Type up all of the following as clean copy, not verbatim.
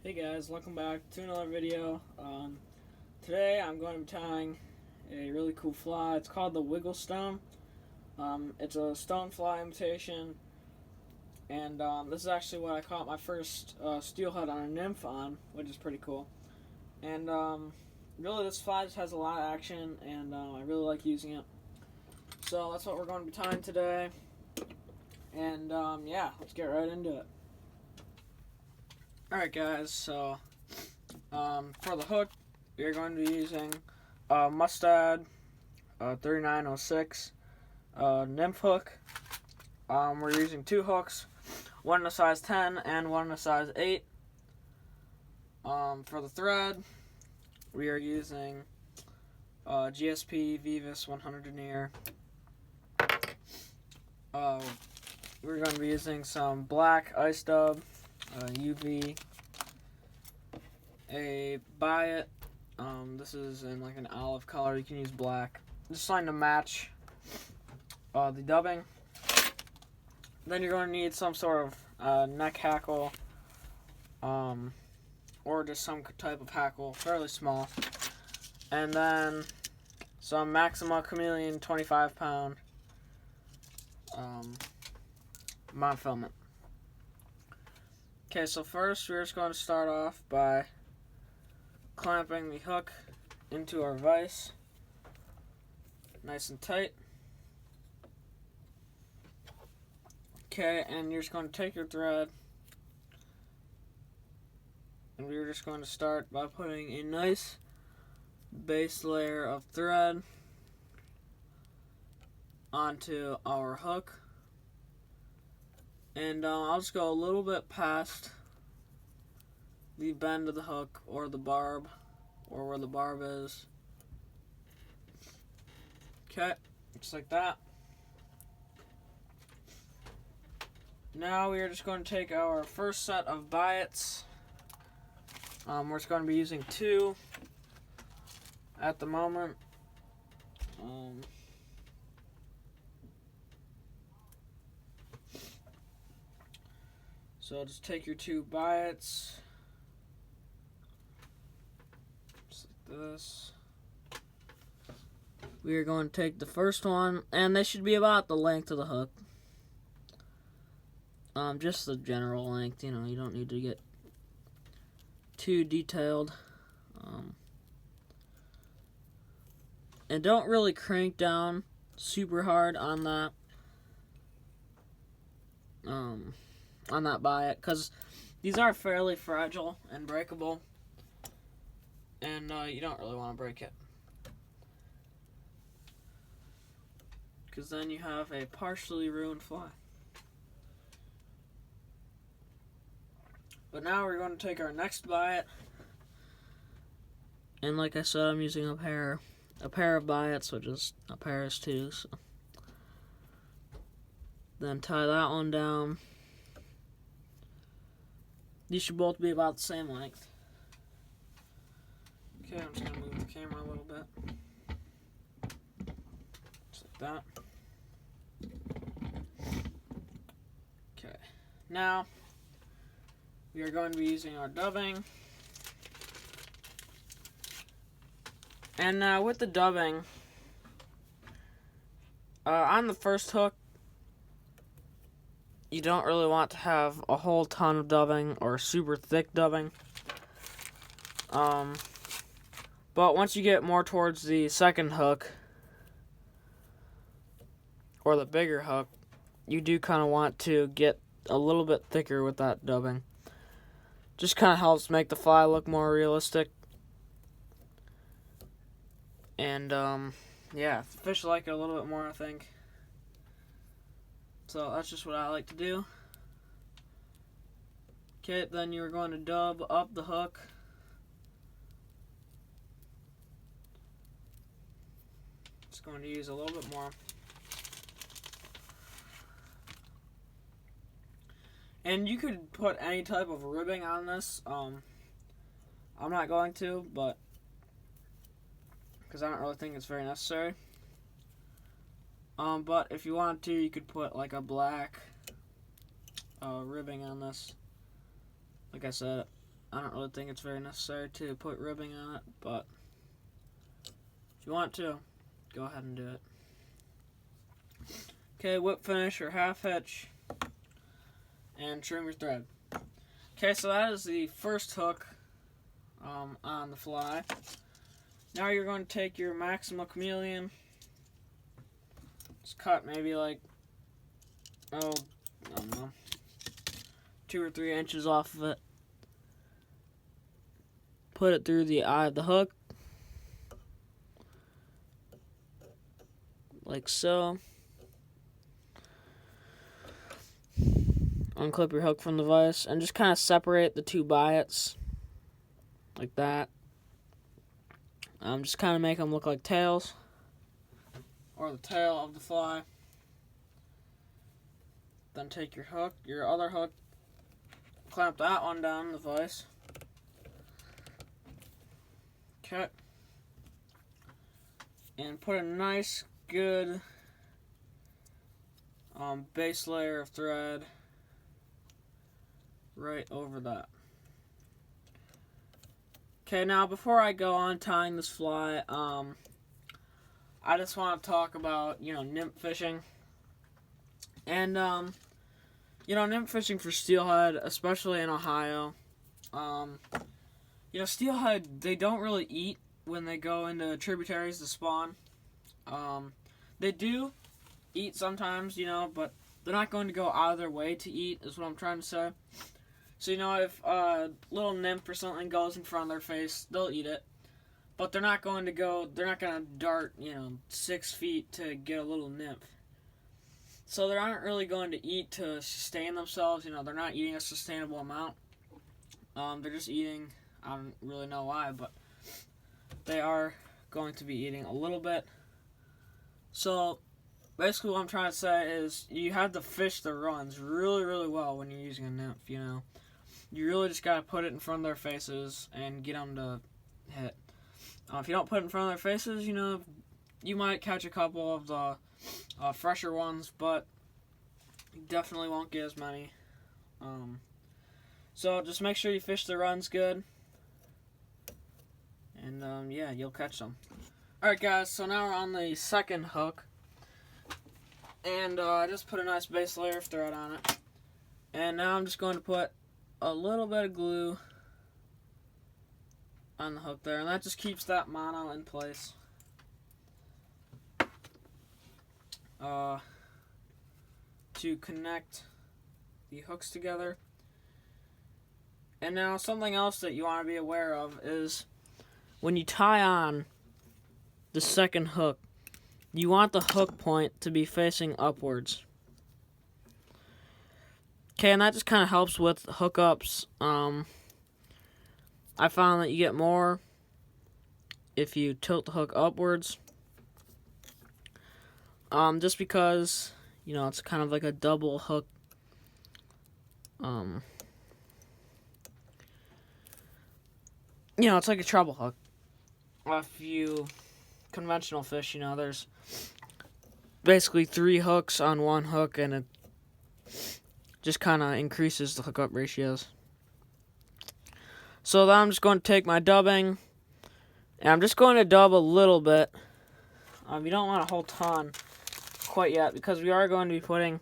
Hey guys, welcome back to another video. Today I'm going to be tying a really cool fly. It's called the Wiggle Stone. It's a stone fly imitation, and this is actually what I caught my first steelhead on a nymph on, which is pretty cool. And really this fly just has a lot of action, and I really like using it. So that's what we're going to be tying today. And yeah, let's get right into it. Alright guys, so for the hook, we're going to be using Mustad 3906 nymph hook. We're using two hooks, one in a size 10 and one in a size 8. For the thread, we are using GSP Vivis 100 denier. We're going to be using some black ice dub, UV, a biot. This is in like an olive color. You can use black. Just trying to match the dubbing. Then you're going to need some sort of neck hackle, or just some type of hackle, fairly small. And then some Maxima Chameleon 25-pound monofilament. Okay, so first we're just going to start off by clamping the hook into our vise, nice and tight. Okay, and you're just going to take your thread, and we're just going to start by putting a nice base layer of thread onto our hook. And I'll just go a little bit past the bend of the hook or the barb, or where the barb is. Okay, just like that. Now we are just going to take our first set of biots. We're just going to be using 2 at the moment. So just take your 2 biots, just like this. We are going to take the first one, and they should be about the length of the hook. Just the general length, you know, you don't need to get too detailed. And don't really crank down super hard on that biot, because these are fairly fragile and breakable, and you don't really want to break it, because then you have a partially ruined fly. But now we're going to take our next biot, and like I said, I'm using a pair of biots, which is a pair is 2. So then tie that one down. These should both be about the same length. Okay, I'm just going to move the camera a little bit. Just like that. Okay, now we are going to be using our dubbing. And with the dubbing, on the first hook, you don't really want to have a whole ton of dubbing or super thick dubbing. But once you get more towards the second hook, or the bigger hook, you do kind of want to get a little bit thicker with that dubbing. Just kind of helps make the fly look more realistic. And yeah, fish like it a little bit more, I think. So that's just what I like to do. Okay, then you're going to dub up the hook. Just going to use a little bit more. And you could put any type of ribbing on this. I'm not going to, but because I don't really think it's very necessary. But if you want to, you could put like a black ribbing on this. Like I said, I don't really think it's very necessary to put ribbing on it, but if you want to, go ahead and do it. Okay, whip finish or half hitch, and trim your thread. Okay, so that is the first hook on the fly. Now you're going to take your Maxima Chameleon, just cut maybe like, I don't know, 2 or 3 inches off of it. Put it through the eye of the hook, like so. Unclip your hook from the vise and just kind of separate the 2 biots, like that. Just kind of make them look like tails, or the tail of the fly. Then take your hook, your other hook, clamp that one down the vise. Okay. And put a nice, good base layer of thread right over that. Okay, now before I go on tying this fly, I just want to talk about, nymph fishing. And, nymph fishing for steelhead, especially in Ohio. Steelhead, they don't really eat when they go into tributaries to spawn. They do eat sometimes, but they're not going to go out of their way to eat, is what I'm trying to say. So, if a little nymph or something goes in front of their face, they'll eat it. But they're not going to dart, 6 feet to get a little nymph. So they aren't really going to eat to sustain themselves. They're not eating a sustainable amount. They're just eating, I don't really know why, but they are going to be eating a little bit. So basically what I'm trying to say is you have to fish the runs really, really well when you're using a nymph, You really just got to put it in front of their faces and get them to hit. If you don't put it in front of their faces, you might catch a couple of the fresher ones, but you definitely won't get as many. So just make sure you fish the runs good. And yeah, you'll catch them. Alright guys, so now we're on the second hook. And I just put a nice base layer of thread on it. And now I'm just going to put a little bit of glue on the hook there, and that just keeps that mono in place. To connect the hooks together. And now something else that you want to be aware of is when you tie on the second hook, you want the hook point to be facing upwards. Okay, and that just kind of helps with hookups. I found that you get more if you tilt the hook upwards. Just because, it's kind of like a double hook. It's like a treble hook. If you conventional fish, there's basically 3 hooks on one hook, and it just kind of increases the hookup ratios. So then I'm just going to take my dubbing, and I'm just going to dub a little bit. You don't want a whole ton quite yet, because we are going to be putting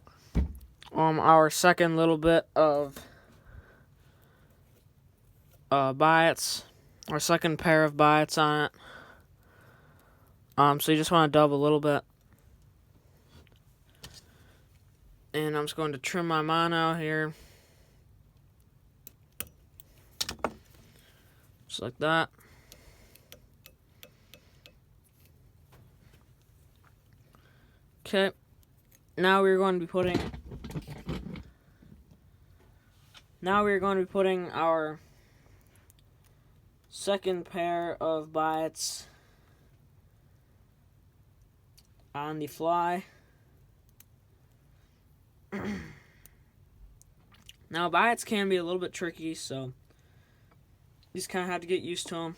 our second little bit of biots, our second pair of biots on it. So you just want to dub a little bit. And I'm just going to trim my mono here. Just like that. Okay. Now we're going to be putting our second pair of biots on the fly. Now, biots can be a little bit tricky, so you just kind of have to get used to them.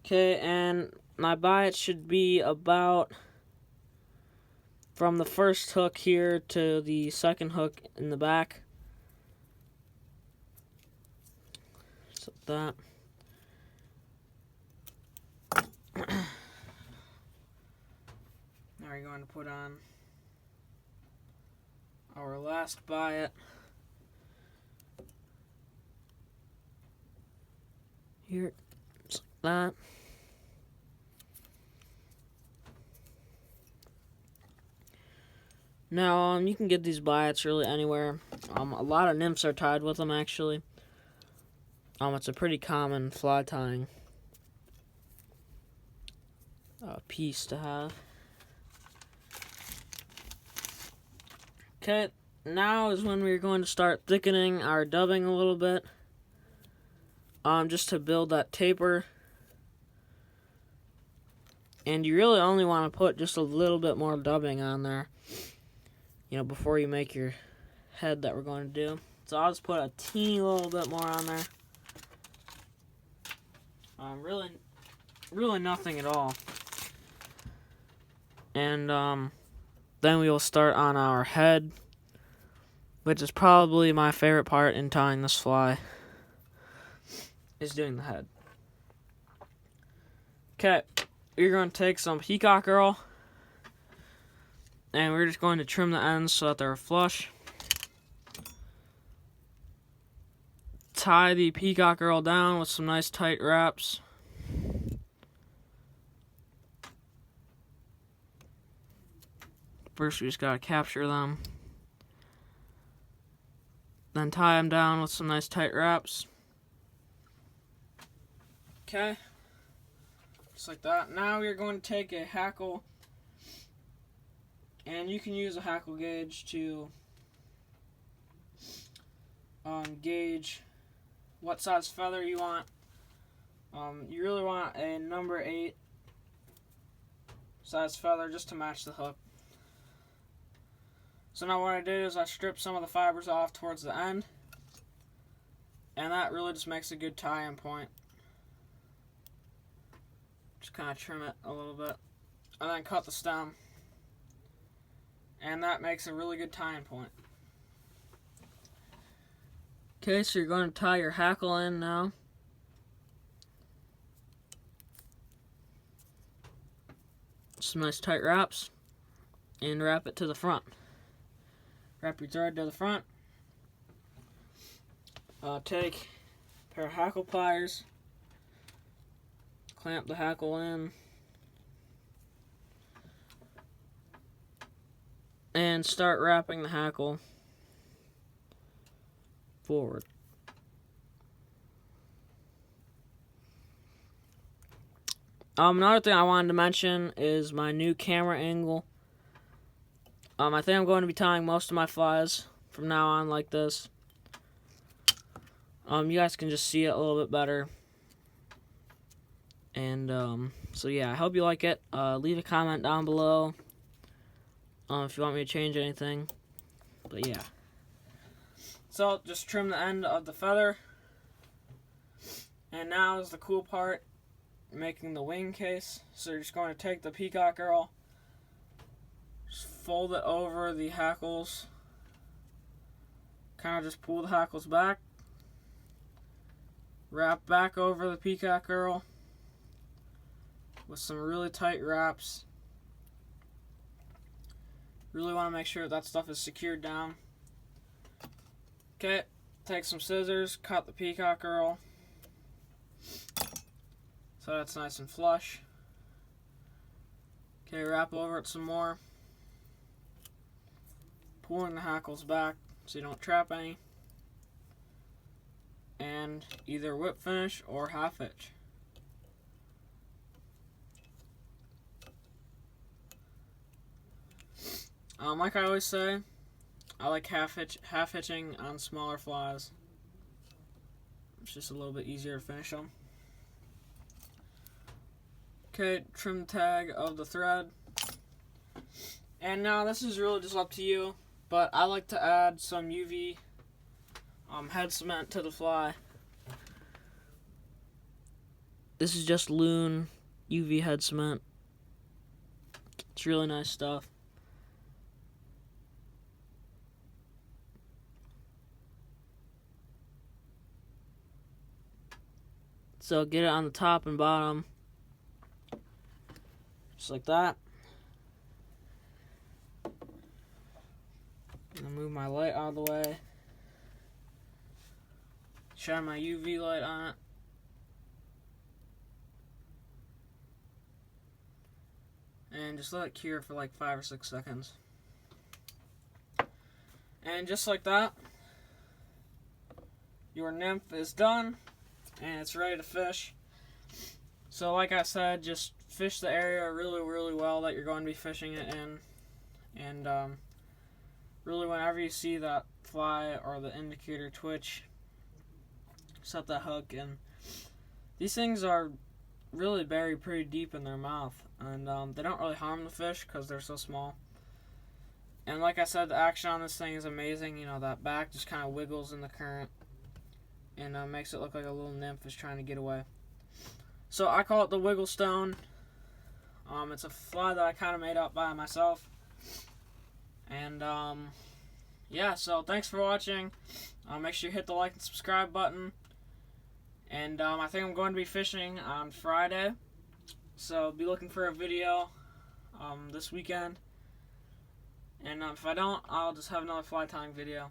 Okay, and my biot should be about from the first hook here to the second hook in the back. So that. Now we're going to put on our last biot. Here, just like that. Now, you can get these biots really anywhere. A lot of nymphs are tied with them, actually. It's a pretty common fly tying piece to have. Okay, now is when we're going to start thickening our dubbing a little bit. Just to build that taper. And you really only want to put just a little bit more dubbing on there, before you make your head that we're going to do. So I'll just put a teeny little bit more on there. Really nothing at all. And then we will start on our head, which is probably my favorite part in tying this fly, is doing the head. Okay, we're going to take some peacock girl, and we're just going to trim the ends so that they're flush. Tie the peacock girl down with some nice tight wraps. First, we just gotta capture them. Then tie them down with some nice tight wraps. Okay. Just like that. Now we're going to take a hackle. And you can use a hackle gauge to gauge what size feather you want. You really want a number 8 size feather just to match the hook. So now what I did is I stripped some of the fibers off towards the end, and that really just makes a good tie-in point. Just kind of trim it a little bit, and then cut the stem, and that makes a really good tie-in point. Okay, so you're going to tie your hackle in now. Some nice tight wraps, and wrap it to the front. Wrap your thread to the front. Take a pair of hackle pliers. Clamp the hackle in. And start wrapping the hackle forward. Another thing I wanted to mention is my new camera angle. I think I'm going to be tying most of my flies from now on like this. You guys can just see it a little bit better. And, so yeah, I hope you like it. Leave a comment down below if you want me to change anything. But yeah. So, just trim the end of the feather. And now is the cool part, making the wing case. So you're just going to take the peacock girl, just fold it over the hackles, kind of just pull the hackles back, wrap back over the peacock girl with some really tight wraps. Really want to make sure that stuff is secured down. Okay, take some scissors, cut the peacock girl so that's nice and flush. Okay, wrap over it some more, pulling the hackles back so you don't trap any, and either whip finish or half hitch. Like I always say, I like half hitching on smaller flies. It's just a little bit easier to finish them. Okay, trim the tag of the thread. And now this is really just up to you, but I like to add some UV head cement to the fly. This is just Loon UV head cement. It's really nice stuff. So get it on the top and bottom, just like that. And move my light out of the way. Shine my UV light on it. And just let it cure for like 5 or 6 seconds. And just like that, your nymph is done and it's ready to fish. So like I said, just fish the area really, really well that you're going to be fishing it in. And really, whenever you see that fly or the indicator twitch, set that hook. And these things are really buried pretty deep in their mouth, and they don't really harm the fish because they're so small. And like I said, the action on this thing is amazing. You know, that back just kind of wiggles in the current and makes it look like a little nymph is trying to get away. So I call it the Wiggle Stone. It's a fly that I kind of made up by myself. And yeah, so thanks for watching. Make sure you hit the like and subscribe button. And I think I'm going to be fishing on Friday, so be looking for a video this weekend. And if I don't, I'll just have another fly tying video.